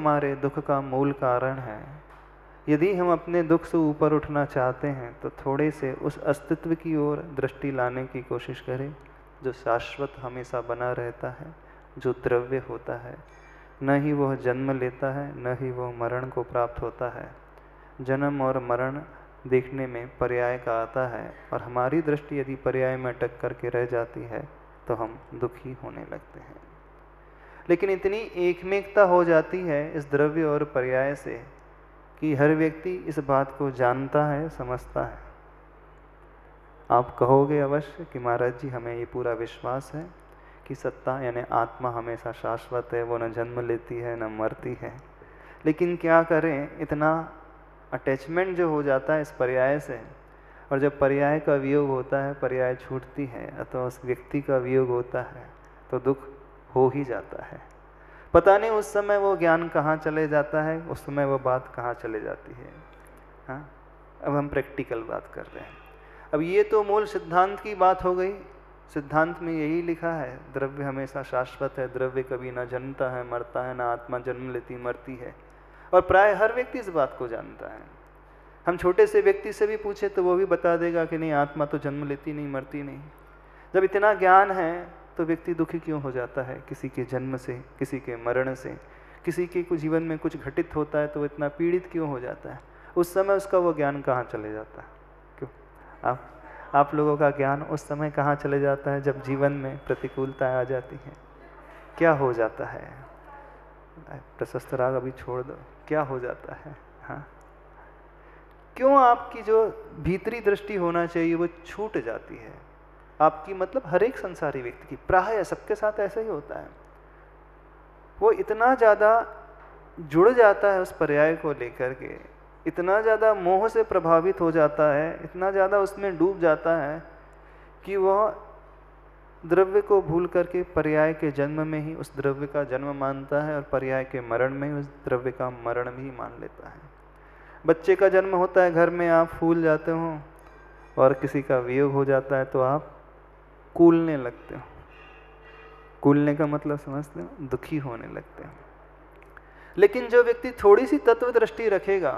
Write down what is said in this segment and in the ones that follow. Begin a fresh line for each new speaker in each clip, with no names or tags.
हमारे दुख का मूल कारण है। यदि हम अपने दुख से ऊपर उठना चाहते हैं तो थोड़े से उस अस्तित्व की ओर दृष्टि लाने की कोशिश करें जो शाश्वत हमेशा बना रहता है, जो द्रव्य होता है। न ही वह जन्म लेता है, न ही वह मरण को प्राप्त होता है। जन्म और मरण देखने में पर्याय का आता है, और हमारी दृष्टि यदि पर्याय में अटक करके रह जाती है तो हम दुखी होने लगते हैं। लेकिन इतनी एकमेकता हो जाती है इस द्रव्य और पर्याय से कि हर व्यक्ति इस बात को जानता है, समझता है। आप कहोगे अवश्य कि महाराज जी हमें ये पूरा विश्वास है कि सत्ता यानी आत्मा हमेशा शाश्वत है, वो न जन्म लेती है न मरती है। लेकिन क्या करें, इतना अटैचमेंट जो हो जाता है इस पर्याय से, और जब पर्याय का वियोग होता है, पर्याय छूटती है अथवा उस व्यक्ति का वियोग होता है तो दुख हो ही जाता है। पता नहीं उस समय वो ज्ञान कहाँ चले जाता है, उस समय वो बात कहाँ चले जाती है। हाँ, अब हम प्रैक्टिकल बात कर रहे हैं। अब ये तो मूल सिद्धांत की बात हो गई। सिद्धांत में यही लिखा है, द्रव्य हमेशा शाश्वत है, द्रव्य कभी ना जन्मता है, मरता है, ना आत्मा जन्म लेती मरती है। और प्राय हर व्यक्ति इस बात को जानता है। हम छोटे से व्यक्ति से भी पूछे तो वो भी बता देगा कि नहीं, आत्मा तो जन्म लेती नहीं, मरती नहीं। जब इतना ज्ञान है तो व्यक्ति दुखी क्यों हो जाता है? किसी के जन्म से, किसी के मरण से, किसी के जीवन में कुछ घटित होता है तो वो इतना पीड़ित क्यों हो जाता है? उस समय उसका वो ज्ञान कहाँ चले जाता है? क्यों आप लोगों का ज्ञान उस समय कहाँ चले जाता है जब जीवन में प्रतिकूलताएं आ जाती हैं? क्या हो जाता है? प्रशस्त राग अभी छोड़ दो, क्या हो जाता है? हाँ, क्यों आपकी जो भीतरी दृष्टि होना चाहिए वो छूट जाती है? आपकी मतलब हर एक संसारी व्यक्ति की, प्राय सबके साथ ऐसा ही होता है। वो इतना ज़्यादा जुड़ जाता है उस पर्याय को लेकर के, इतना ज़्यादा मोह से प्रभावित हो जाता है, इतना ज़्यादा उसमें डूब जाता है कि वह द्रव्य को भूल करके पर्याय के जन्म में ही उस द्रव्य का जन्म मानता है और पर्याय के मरण में ही उस द्रव्य का मरण भी मान लेता है। बच्चे का जन्म होता है घर में, आप फूल जाते हो, और किसी का वियोग हो जाता है तो आप कूलने लगते हो। कूलने का मतलब समझते हो? दुखी होने लगते हो। लेकिन जो व्यक्ति थोड़ी सी तत्व दृष्टि रखेगा,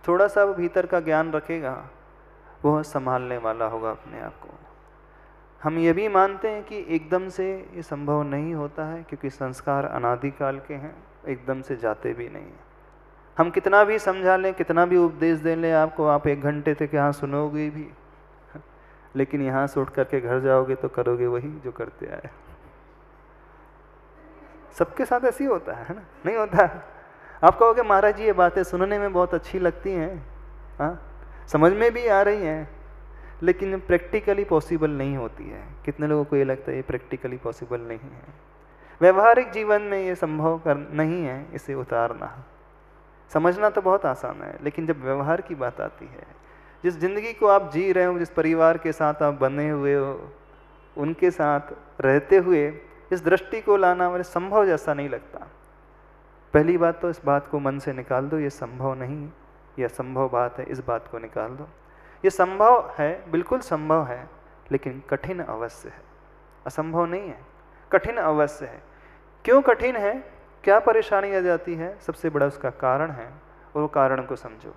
थोड़ा सा भीतर का ज्ञान रखेगा, वह संभालने वाला होगा अपने आप को। हम ये भी मानते हैं कि एकदम से ये संभव नहीं होता है, क्योंकि संस्कार अनादिकाल के हैं, एकदम से जाते भी नहीं हैं। हम कितना भी समझा लें, कितना भी उपदेश दे लें आपको, आप 1 घंटे तक यहाँ सुनोगे भी, लेकिन यहाँ से उठ करके घर जाओगे तो करोगे वही जो करते आए। सबके साथ ऐसे ही होता है ना? नहीं होता? आप कहोगे महाराज जी ये बातें सुनने में बहुत अच्छी लगती हैं, हाँ, समझ में भी आ रही हैं, लेकिन प्रैक्टिकली पॉसिबल नहीं होती है। कितने लोगों को ये लगता है ये प्रैक्टिकली पॉसिबल नहीं है? व्यवहारिक जीवन में ये संभव नहीं है इसे उतारना। समझना तो बहुत आसान है, लेकिन जब व्यवहार की बात आती है, जिस जिंदगी को आप जी रहे हो, जिस परिवार के साथ आप बने हुए हो, उनके साथ रहते हुए इस दृष्टि को लाना मुझे संभव जैसा नहीं लगता। पहली बात तो इस बात को मन से निकाल दो, ये संभव नहीं, यह असंभव बात है, इस बात को निकाल दो। ये संभव है, बिल्कुल संभव है, लेकिन कठिन अवश्य है। असंभव नहीं है, कठिन अवश्य है। क्यों कठिन है? क्या परेशानी आ जाती है? सबसे बड़ा उसका कारण है, और वो कारण को समझो।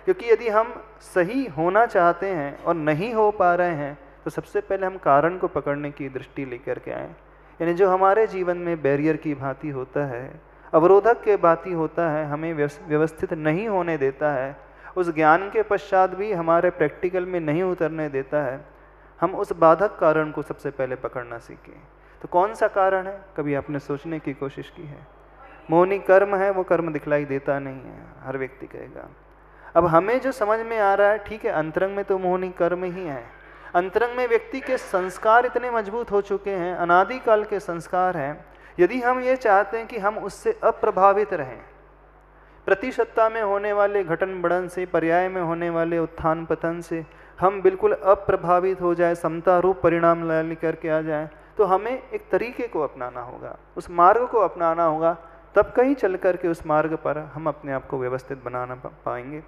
क्योंकि यदि हम सही होना चाहते हैं और नहीं हो पा रहे हैं तो सबसे पहले हम कारण को पकड़ने की दृष्टि लेकर के आएँ। यानी जो हमारे जीवन में बैरियर की भांति होता है, अवरोधक के भांति होता है, हमें व्यवस्थित नहीं होने देता है, उस ज्ञान के पश्चात भी हमारे प्रैक्टिकल में नहीं उतरने देता है, हम उस बाधक कारण को सबसे पहले पकड़ना सीखें। तो कौन सा कारण है? कभी आपने सोचने की कोशिश की है? मोहनी कर्म है, वो कर्म दिखलाई देता नहीं है, हर व्यक्ति कहेगा। अब हमें जो समझ में आ रहा है, ठीक है, अंतरंग में तो मोहनी कर्म ही है। अंतरंग में व्यक्ति के संस्कार इतने मजबूत हो चुके हैं, अनादिकाल के संस्कार हैं। यदि हम ये चाहते हैं कि हम उससे अप्रभावित रहें, प्रतिसत्ता में होने वाले घटन बढ़न से, पर्याय में होने वाले उत्थान पतन से हम बिल्कुल अप्रभावित हो जाए, समता रूप परिणाम लेकर के आ जाए, तो हमें एक तरीके को अपनाना होगा, उस मार्ग को अपनाना होगा। तब कहीं चल कर के उस मार्ग पर हम अपने आप को व्यवस्थित बनाना पाएंगे।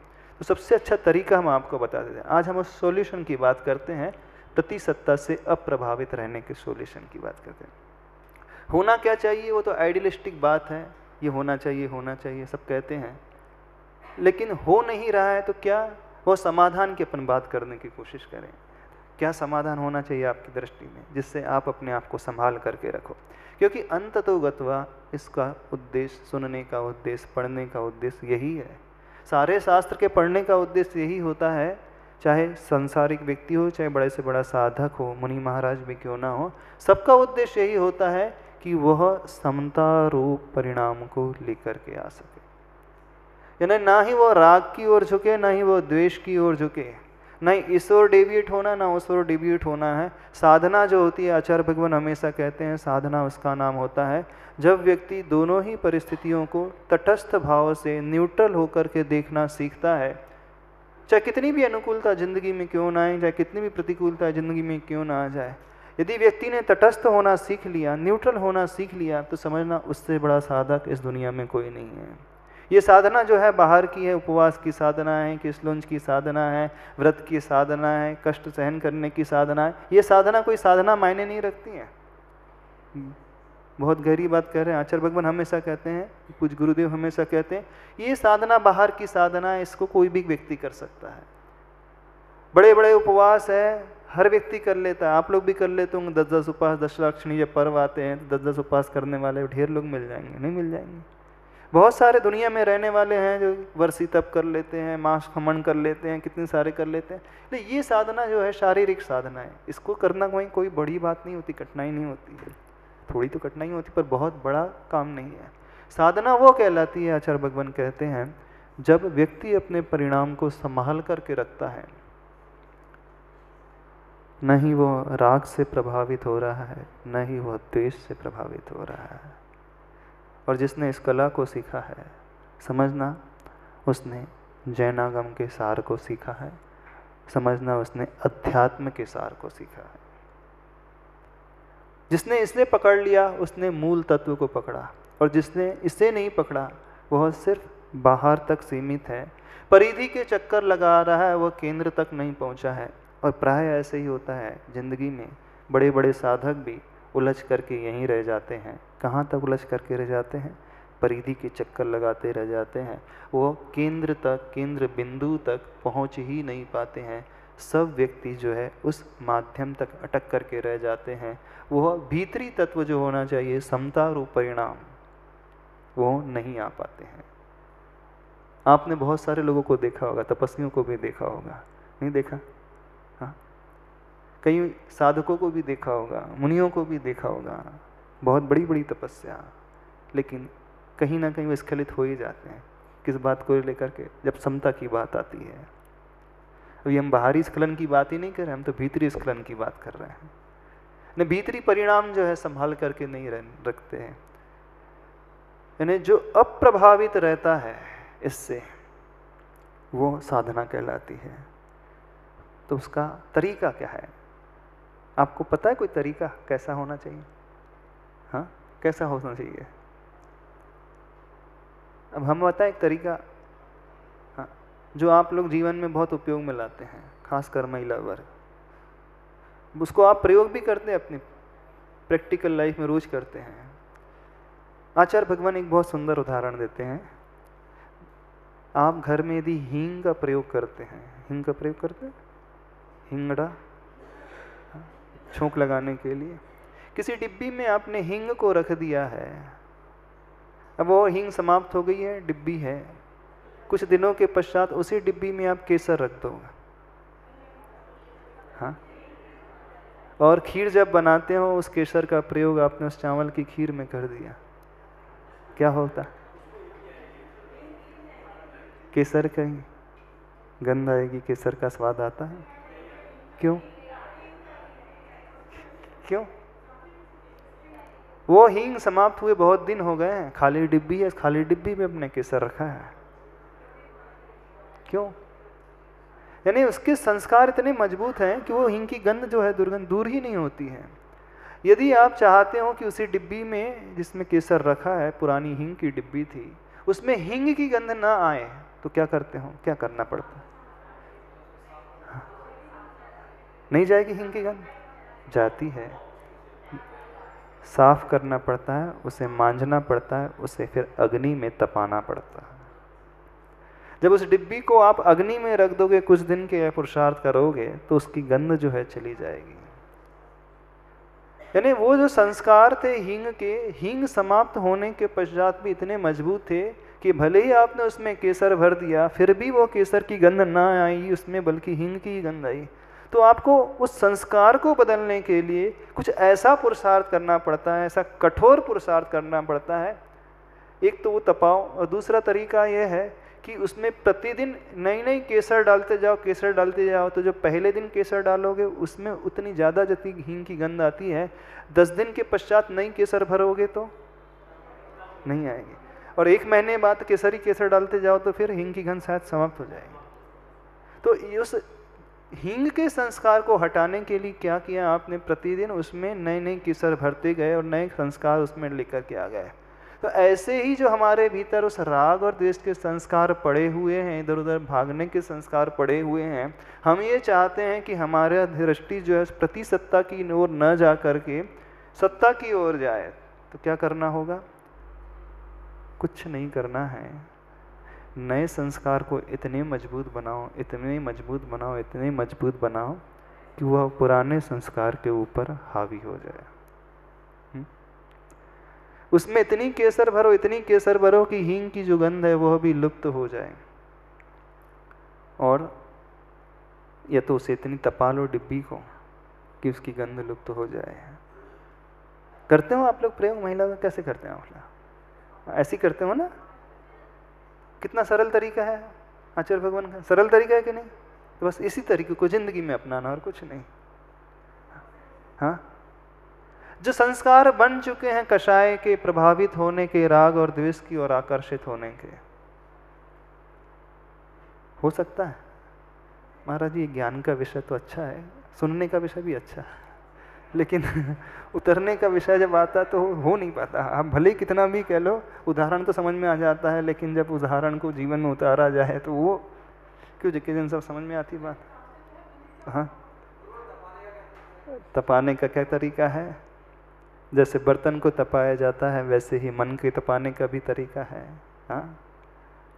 तो सबसे अच्छा तरीका हम आपको बता देते हैं। आज हम उस सॉल्यूशन की बात करते हैं, प्रतिसत्ता से अप्रभावित रहने के सॉल्यूशन की बात करते हैं। होना क्या चाहिए? वो तो आइडियलिस्टिक बात है, ये होना चाहिए सब कहते हैं, लेकिन हो नहीं रहा है तो क्या वो समाधान की अपन बात करने की कोशिश करें। क्या समाधान होना चाहिए आपकी दृष्टि में, जिससे आप अपने आप को संभाल करके रखो। क्योंकि अंततोगत्वा इसका उद्देश्य, सुनने का उद्देश्य, पढ़ने का उद्देश्य यही है। सारे शास्त्र के पढ़ने का उद्देश्य यही होता है, चाहे संसारिक व्यक्ति हो, चाहे बड़े से बड़ा साधक हो, मुनि महाराज भी क्यों ना हो, सबका उद्देश्य यही होता है कि वह समता रूप परिणाम को लेकर के आ सके। यानी ना ही वो राग की ओर झुके, ना ही वो द्वेष की ओर झुके, ना ही इस ओर डेविएट होना, ना उस ओर डेविएट होना है। साधना जो होती है, आचार्य भगवान हमेशा कहते हैं, साधना उसका नाम होता है जब व्यक्ति दोनों ही परिस्थितियों को तटस्थ भाव से न्यूट्रल होकर के देखना सीखता है। चाहे कितनी भी अनुकूलता जिंदगी में क्यों ना आए, चाहे कितनी भी प्रतिकूलता जिंदगी में क्यों ना आ जाए, यदि व्यक्ति ने तटस्थ होना सीख लिया, न्यूट्रल होना सीख लिया, तो समझना उससे बड़ा साधक इस दुनिया में कोई नहीं है। ये साधना जो है बाहर की है, उपवास की साधना है, किसलुंज की साधना है, व्रत की साधना है, कष्ट सहन करने की साधना है। ये साधना कोई साधना मायने नहीं रखती है। बहुत गहरी बात कह रहे हैं। आचार्य भगवान हमेशा कहते हैं, कुछ गुरुदेव हमेशा कहते हैं, ये साधना बाहर की साधना है, इसको कोई भी व्यक्ति कर सकता है। बड़े बड़े उपवास है, हर व्यक्ति कर लेता है, आप लोग भी कर लेते होंगे। 10-10 उपवास, दशलक्षणी जब पर्व आते हैं तो 10-10 उपवास करने वाले ढेर लोग मिल जाएंगे, नहीं मिल जाएंगे। बहुत सारे दुनिया में रहने वाले हैं जो वर्षी तप कर लेते हैं, मास खमन कर लेते हैं, कितने सारे कर लेते हैं। लेकिन ये साधना जो है शारीरिक साधना है, इसको करना कोई बड़ी बात नहीं होती, कठिनाई नहीं होती है। थोड़ी तो कठिनाई होती पर बहुत बड़ा काम नहीं है। साधना वो कहलाती है, आचार्य भगवान कहते हैं, जब व्यक्ति अपने परिणाम को संभाल करके रखता है, न ही वो राग से प्रभावित हो रहा है, न ही वो द्वेष से प्रभावित हो रहा है। और जिसने इस कला को सीखा है, समझना उसने जैनागम के सार को सीखा है, समझना उसने अध्यात्म के सार को सीखा है। जिसने इसे पकड़ लिया उसने मूल तत्व को पकड़ा, और जिसने इसे नहीं पकड़ा वह सिर्फ बाहर तक सीमित है, परिधि के चक्कर लगा रहा है, वह केंद्र तक नहीं पहुंचा है। और प्राय ऐसे ही होता है जिंदगी में, बड़े बड़े साधक भी उलझ करके यहीं रह जाते हैं। कहाँ तक उलझ करके रह जाते हैं? परिधि के चक्कर लगाते रह जाते हैं। वो केंद्र तक, केंद्र बिंदु तक पहुँच ही नहीं पाते हैं। सब व्यक्ति जो है उस माध्यम तक अटक करके रह जाते हैं। वह भीतरी तत्व जो होना चाहिए, समता रूप परिणाम, वो नहीं आ पाते हैं। आपने बहुत सारे लोगों को देखा होगा, तपस्वियों को भी देखा होगा, नहीं देखा? हाँ, कई साधकों को भी देखा होगा, मुनियों को भी देखा होगा, बहुत बड़ी बड़ी तपस्या, लेकिन कहीं ना कहीं वो स्खलित हो ही जाते हैं। किस बात को लेकर के? जब समता की बात आती है। अभी हम बाहरी स्खलन की बात ही नहीं कर रहे, हम तो भीतरी स्खलन की बात कर रहे हैं। ने भीतरी परिणाम जो है संभाल करके नहीं रखते हैं। यानी जो अप्रभावित रहता है इससे, वो साधना कहलाती है। तो उसका तरीका क्या है? आपको पता है कोई तरीका कैसा होना चाहिए? हाँ, कैसा होना चाहिए? अब हम बताएं एक तरीका, हाँ, जो आप लोग जीवन में बहुत उपयोग में लाते हैं, खासकर महिला वर्ग। उसको आप प्रयोग भी करते हैं, अपनी प्रैक्टिकल लाइफ में रोज करते हैं। आचार्य भगवान एक बहुत सुंदर उदाहरण देते हैं। आप घर में यदि हींग का प्रयोग करते हैं, हींग का प्रयोग करते हैं, हिंगड़ा छोंक लगाने के लिए, किसी डिब्बी में आपने हींग को रख दिया है। अब वो हींग समाप्त हो गई है, डिब्बी है, कुछ दिनों के पश्चात उसी डिब्बी में आप केसर रख दो, हाँ, और खीर जब बनाते हो उस केसर का प्रयोग आपने उस चावल की खीर में कर दिया, क्या होता? केसर का ही गंध आएगी, केसर का स्वाद आता है। क्यों? क्यों? वो हींग समाप्त हुए बहुत दिन हो गए हैं, खाली डिब्बी है, खाली डिब्बी में अपने केसर रखा है। क्यों? यानी उसके संस्कार इतने मजबूत हैं कि वो हींग की गंध जो है, दुर्गंध दूर ही नहीं होती है। यदि आप चाहते हो कि उसी डिब्बी में जिसमें केसर रखा है, पुरानी हींग की डिब्बी थी, उसमें हींग की गंध ना आए, तो क्या करते हो? क्या करना पड़ता है? नहीं जाएगी हींग की गंध? जाती है। साफ करना पड़ता है, उसे मांझना पड़ता है, उसे फिर अग्नि में तपाना पड़ता है। जब उस डिब्बी को आप अग्नि में रख दोगे, कुछ दिन के पुरुषार्थ करोगे, तो उसकी गंध जो है चली जाएगी। यानी वो जो संस्कार थे हींग के, हींग समाप्त होने के पश्चात भी इतने मजबूत थे कि भले ही आपने उसमें केसर भर दिया, फिर भी वो केसर की गंध ना आई उसमें, बल्कि हींग की ही गंध आई। तो आपको उस संस्कार को बदलने के लिए कुछ ऐसा पुरुषार्थ करना पड़ता है, ऐसा कठोर पुरुषार्थ करना पड़ता है। एक तो वो तपाओ, और दूसरा तरीका यह है कि उसमें प्रतिदिन नई नई केसर डालते जाओ, केसर डालते जाओ। तो जो पहले दिन केसर डालोगे उसमें उतनी ज़्यादा जितनी हींग की गंध आती है, 10 दिन के पश्चात नई केसर भरोगे तो नहीं आएगी, और 1 महीने बाद केसरी केसर डालते जाओ तो फिर हींग की गंध शायद समाप्त हो जाएगी। तो उस हींग के संस्कार को हटाने के लिए क्या किया आपने? प्रतिदिन उसमें नए नए केसर भरते गए और नए संस्कार उसमें लेकर के आ गए। तो ऐसे ही जो हमारे भीतर उस राग और द्वेष के संस्कार पड़े हुए हैं, इधर उधर भागने के संस्कार पड़े हुए हैं, हम ये चाहते हैं कि हमारा दृष्टि जो है प्रति सत्ता की ओर न जा करके सत्ता की ओर जाए। तो क्या करना होगा? कुछ नहीं करना है। नए संस्कार को इतने मजबूत बनाओ, इतने मजबूत बनाओ, इतने मजबूत बनाओ कि वह पुराने संस्कार के ऊपर हावी हो जाए। उसमें इतनी केसर भरो, इतनी केसर भरो कि हींग की जो गंध है वह भी लुप्त हो जाए, और या तो उसे इतनी तपा लो डिब्बी को कि उसकी गंध लुप्त हो जाए। करते हो आप लोग प्रयोग महिला में? कैसे करते हैं आप लोग? ऐसे ही करते हो ना? कितना सरल तरीका है आचार्य भगवान का, सरल तरीका है कि नहीं? तो बस इसी तरीके को जिंदगी में अपनाना और कुछ नहीं। हाँ, जो संस्कार बन चुके हैं कषाय के प्रभावित होने के, राग और द्वेष की ओर आकर्षित होने के, हो सकता है महाराज ये ज्ञान का विषय तो अच्छा है, सुनने का विषय भी अच्छा है, लेकिन उतरने का विषय जब आता तो हो नहीं पाता। आप भले कितना भी कह लो, उदाहरण तो समझ में आ जाता है, लेकिन जब उदाहरण को जीवन में उतारा जाए तो वो क्यों जिन सब समझ में आती बात। हाँ, तपाने का क्या तरीका है? जैसे बर्तन को तपाया जाता है वैसे ही मन के तपाने का भी तरीका है। हाँ,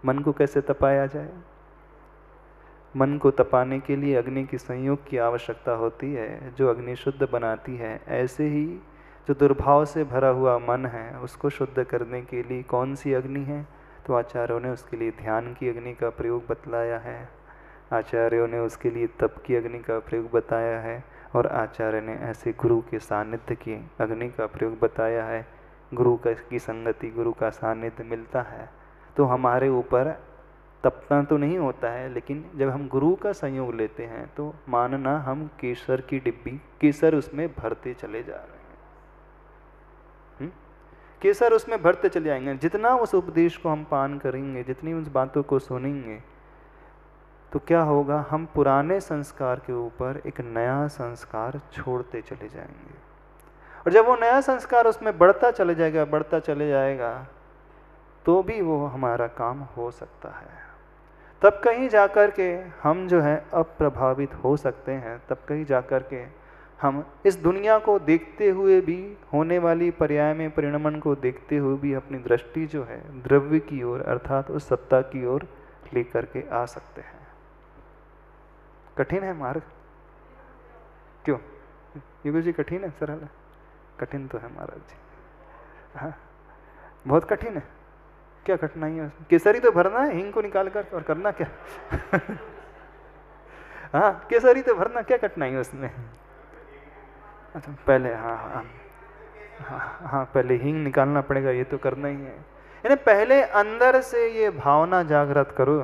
मन को कैसे तपाया जाए? मन को तपाने के लिए अग्नि की संयोग की आवश्यकता होती है, जो अग्नि शुद्ध बनाती है। ऐसे ही जो दुर्भाव से भरा हुआ मन है उसको शुद्ध करने के लिए कौन सी अग्नि है? तो आचार्यों ने उसके लिए ध्यान की अग्नि का प्रयोग बतलाया है, आचार्यों ने उसके लिए तप की अग्नि का प्रयोग बताया है, और आचार्य ने ऐसे गुरु के सानिध्य की अग्नि का प्रयोग बताया है। गुरु की संगति, गुरु का सानिध्य मिलता है तो हमारे ऊपर तपना तो नहीं होता है, लेकिन जब हम गुरु का संयोग लेते हैं तो मानना हम केसर की डिब्बी, केसर उसमें भरते चले जा रहे हैं। केसर उसमें भरते चले जाएंगे। जितना उस उपदेश को हम पान करेंगे, जितनी उस बातों को सुनेंगे, तो क्या होगा? हम पुराने संस्कार के ऊपर एक नया संस्कार छोड़ते चले जाएंगे, और जब वो नया संस्कार उसमें बढ़ता चले जाएगा, बढ़ता चले जाएगा, तो भी वो हमारा काम हो सकता है। तब कहीं जाकर के हम जो है अप्रभावित हो सकते हैं, तब कहीं जाकर के हम इस दुनिया को देखते हुए भी, होने वाली पर्याय में परिणमन को देखते हुए भी अपनी दृष्टि जो है द्रव्य की ओर अर्थात उस सत्ता की ओर लेकर के आ सकते हैं। कठिन है मार्ग? क्यों युगल जी? कठिन है सरल है? कठिन तो है महाराज जी। हाँ, बहुत कठिन है। क्या कठिनाई है उसमें? केसरी तो भरना है हींग को निकाल कर, और करना क्या? हाँ, केसरी तो भरना, क्या कठिनाई है उसमें? अच्छा, पहले हाँ, पहले हींग निकालना पड़ेगा, ये तो करना ही है। यानी पहले अंदर से ये भावना जागृत करो।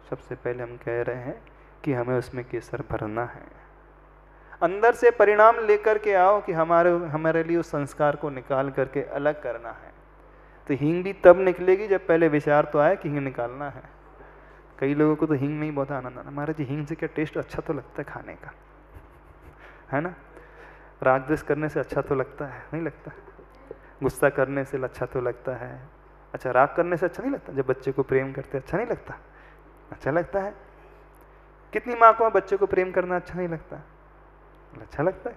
सबसे पहले हम कह रहे हैं कि हमें उसमें केसर भरना है। अंदर से परिणाम लेकर के आओ कि हमारे लिए उस संस्कार को निकाल करके अलग करना है। तो हींग भी तब निकलेगी जब पहले विचार तो आए कि हींग निकालना है। कई लोगों को तो हींग में ही बहुत आनंद आता है। महाराज जी हींग से क्या टेस्ट अच्छा तो लगता है खाने का, है ना? राग द्वेष करने से अच्छा तो लगता है, नहीं लगता? गुस्सा करने से अच्छा तो लगता है। अच्छा, राग करने से अच्छा नहीं लगता? जब बच्चे को प्रेम करते अच्छा नहीं लगता? अच्छा लगता है। कितनी माँ को बच्चे को प्रेम करना अच्छा नहीं लगता? अच्छा लगता है।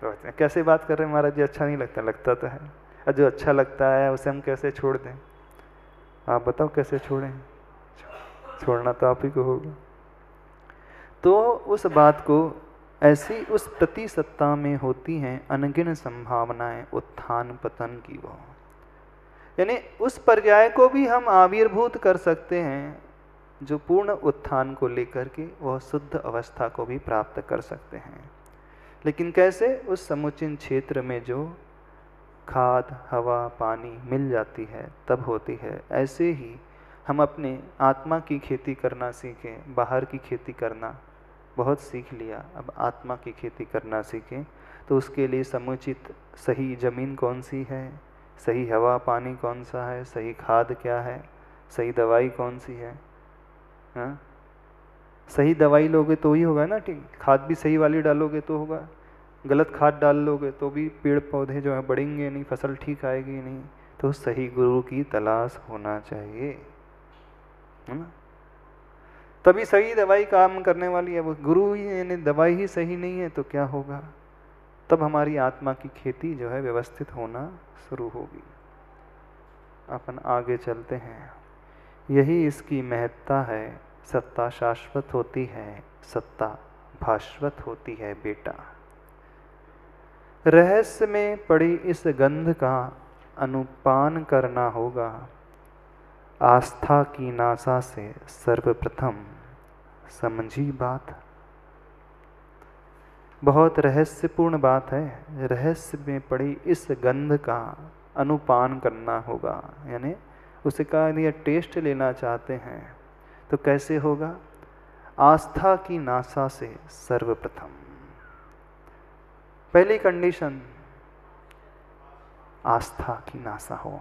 प्रवचन कैसे बात कर रहे हैं महाराज जी, अच्छा नहीं लगता? लगता तो है, और जो अच्छा लगता है उसे हम कैसे छोड़ दें? आप बताओ कैसे छोड़ें? छोड़ना तो आप ही को होगा। तो उस बात को ऐसी उस प्रति सत्ता में होती हैं अनगिन संभावनाएं उत्थान पतन की। वो यानी उस पर्याय को भी हम आविर्भूत कर सकते हैं जो पूर्ण उत्थान को लेकर के वह शुद्ध अवस्था को भी प्राप्त कर सकते हैं। लेकिन कैसे? उस समुचित क्षेत्र में जो खाद हवा पानी मिल जाती है तब होती है। ऐसे ही हम अपने आत्मा की खेती करना सीखें। बाहर की खेती करना बहुत सीख लिया, अब आत्मा की खेती करना सीखें। तो उसके लिए समुचित सही ज़मीन कौन सी है, सही हवा पानी कौन सा है, सही खाद क्या है, सही दवाई कौन सी है। हाँ, सही दवाई लोगे तो ही होगा ना, ठीक। खाद भी सही वाली डालोगे तो होगा, गलत खाद डाल लोगे तो भी पेड़ पौधे जो है बढ़ेंगे नहीं, फसल ठीक आएगी नहीं। तो सही गुरु की तलाश होना चाहिए, है ना, तभी सही दवाई काम करने वाली है। वो गुरु ही यानी दवाई ही सही नहीं है तो क्या होगा? तब हमारी आत्मा की खेती जो है व्यवस्थित होना शुरू होगी। अपन आगे चलते हैं। यही इसकी महत्ता है। सत्ता शाश्वत होती है, सत्ता भाश्वत होती है बेटा। रहस्य में पड़ी इस गंध का अनुपान करना होगा। आस्था की नासा से सर्वप्रथम समझी बात। बहुत रहस्यपूर्ण बात है। रहस्य में पड़ी इस गंध का अनुपान करना होगा, यानी उसे का यदि टेस्ट लेना चाहते हैं तो कैसे होगा? आस्था की नासा से सर्वप्रथम। पहली कंडीशन आस्था की नासा हो।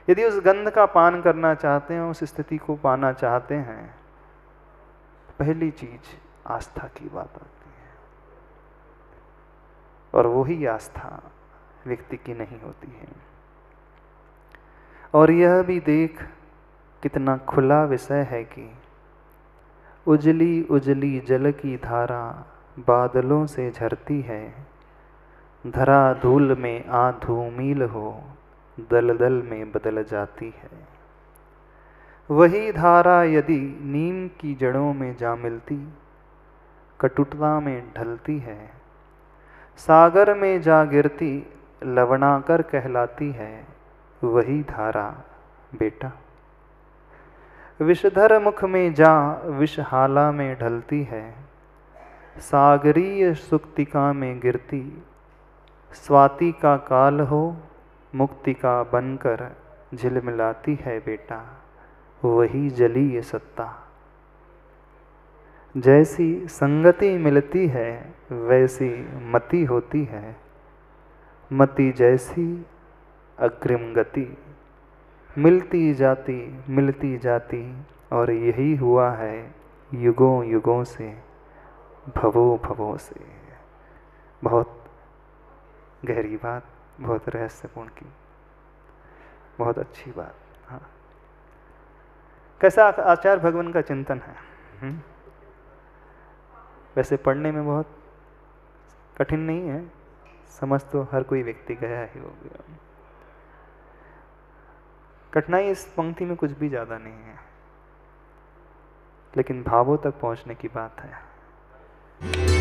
यदि उस गंध का पान करना चाहते हैं, उस स्थिति को पाना चाहते हैं, पहली चीज आस्था की बात आती है। और वही आस्था व्यक्ति की नहीं होती है। और यह भी देख कितना खुला विषय है कि उजली उजली जल की धारा बादलों से झरती है। धरा धूल में आ धूमिल हो, दलदल में बदल जाती है। वही धारा यदि नीम की जड़ों में जा मिलती, कटुता में ढलती है। सागर में जा गिरती, लवणाकर कहलाती है। वही धारा बेटा विषधर मुख में जा विषहाला में ढलती है। सागरीय सुक्तिका में गिरती, स्वाति का काल हो मुक्ति का बनकर झिलमिलाती है बेटा। वही जलीय सत्ता। जैसी संगति मिलती है वैसी मति होती है। मति जैसी अग्रिम गति। मिलती जाती और यही हुआ है युगों युगों से, भवों भवों से। बहुत गहरी बात, बहुत रहस्यपूर्ण की, बहुत अच्छी बात। हाँ, कैसा आचार्य भगवान का चिंतन है। वैसे पढ़ने में बहुत कठिन नहीं है, समझ तो हर कोई व्यक्ति गया ही हो गया। कठिनाई इस पंक्ति में कुछ भी ज़्यादा नहीं है, लेकिन भावों तक पहुंचने की बात है।